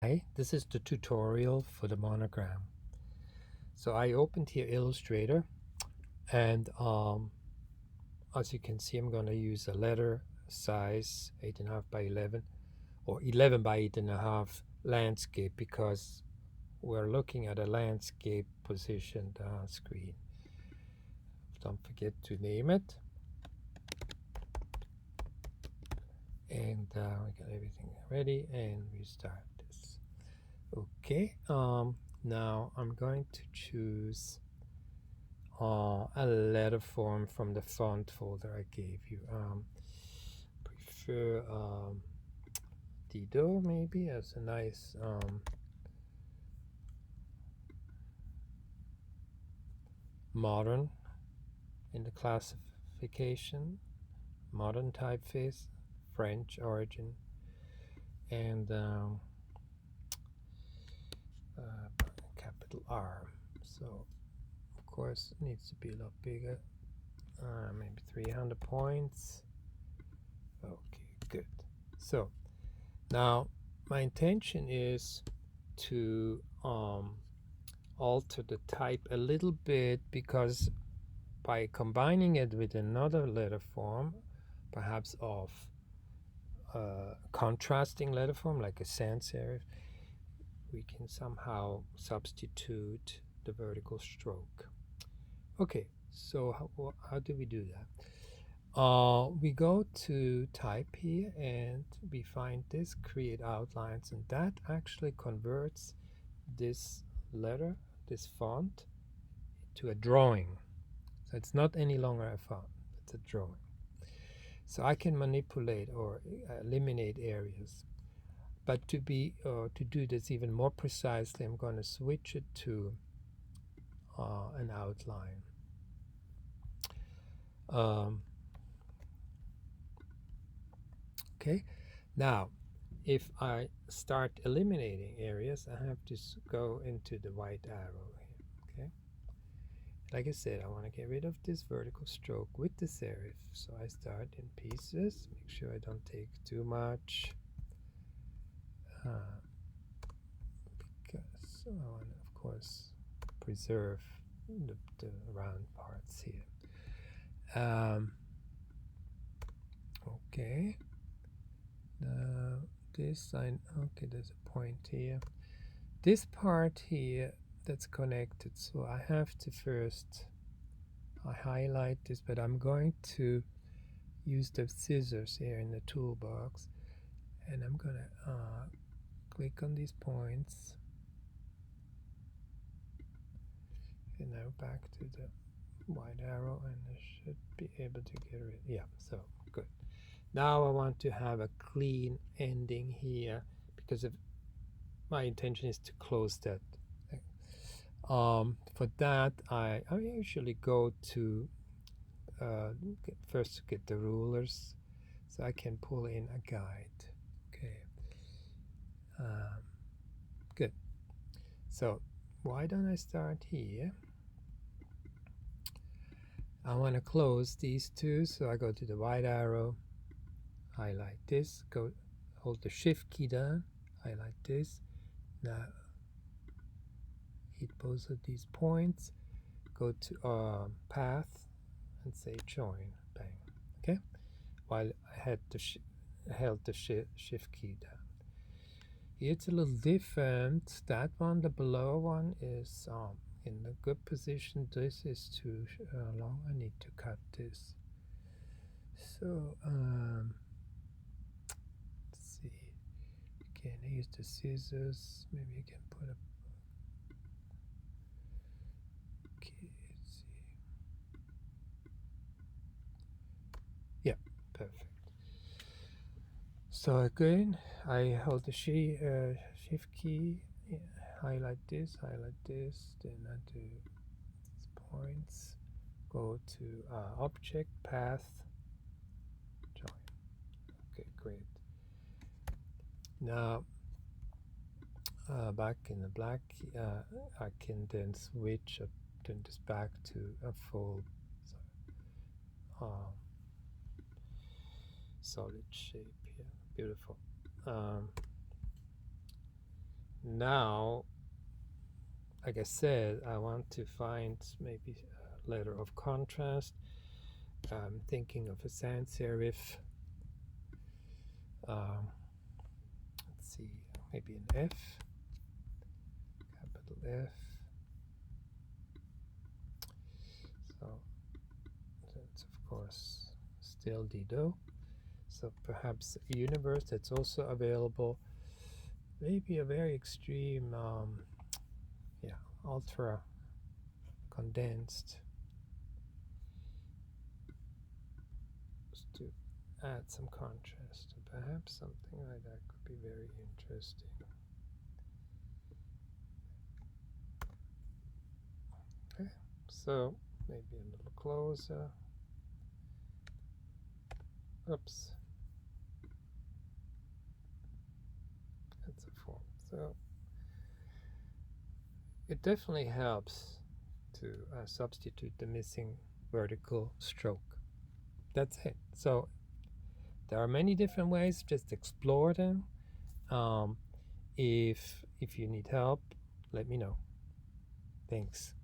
Hi, this is the tutorial for the monogram. So I opened here Illustrator, and as you can see, I'm going to use a letter size 8.5 by 11 or 11 by 8.5 landscape because we're looking at a landscape positioned screen. Don't forget to name it. And we got everything ready, and we start this. Okay, now I'm going to choose a letter form from the font folder I gave you. Prefer Dido maybe as a nice modern in the classification, modern typeface, French origin, and capital R. So of course it needs to be a lot bigger, maybe 300 points. Okay, good. So now my intention is to alter the type a little bit, because by combining it with another letter form, perhaps of contrasting letter form like a sans serif, we can somehow substitute the vertical stroke. Okay, so how do we do that? We go to type here and we find this create outlines, and that actually converts this letter, this font, to a drawing. So it's not any longer a font, it's a drawing. So I can manipulate or eliminate areas. But to do this even more precisely, I'm going to switch it to an outline. Okay, now if I start eliminating areas, I have to go into the white arrow here. Okay, like I said, I want to get rid of this vertical stroke with the serif, so I start in pieces. Make sure I don't take too much, because I want to, of course, preserve the round parts here. Okay, this okay, there's a point here. This part here that's connected, so I have to first highlight this, but I'm going to use the scissors here in the toolbox, and I'm gonna click on these points, and now back to the white arrow, and I should be able to get rid. Yeah, so good. Now I want to have a clean ending here, because my intention is to close that. For that, I usually go to first get the rulers, so I can pull in a guide. Okay, good. So why don't I start here? I want to close these two, so I go to the white arrow, highlight this, go hold the shift key down, highlight this. Now hit both of these points, go to path, and say join. Bang. Okay, while I had held the shift key down. It's a little different. That one, the below one, is in a good position. This is too long. I need to cut this. So let's see. Again, use the scissors. Maybe you can put a. Okay, let's see. Yeah, perfect. So again, I hold the shift key, highlight this, then I do these points, go to object, path, join. Okay, great. Now, back in the black, I can then switch, turn this back to a full solid shape here. Beautiful. now, like I said, I want to find maybe a letter of contrast. I'm thinking of a sans serif. Let's see, maybe an F, capital F. So that's of course still Dido. So perhaps a universe that's also available. Maybe a very extreme, ultra condensed, just to add some contrast. Perhaps something like that could be very interesting. Okay, so maybe a little closer. Oops. That's a form. So it definitely helps to substitute the missing vertical stroke. That's it. So there are many different ways. Just explore them. If you need help, let me know. Thanks.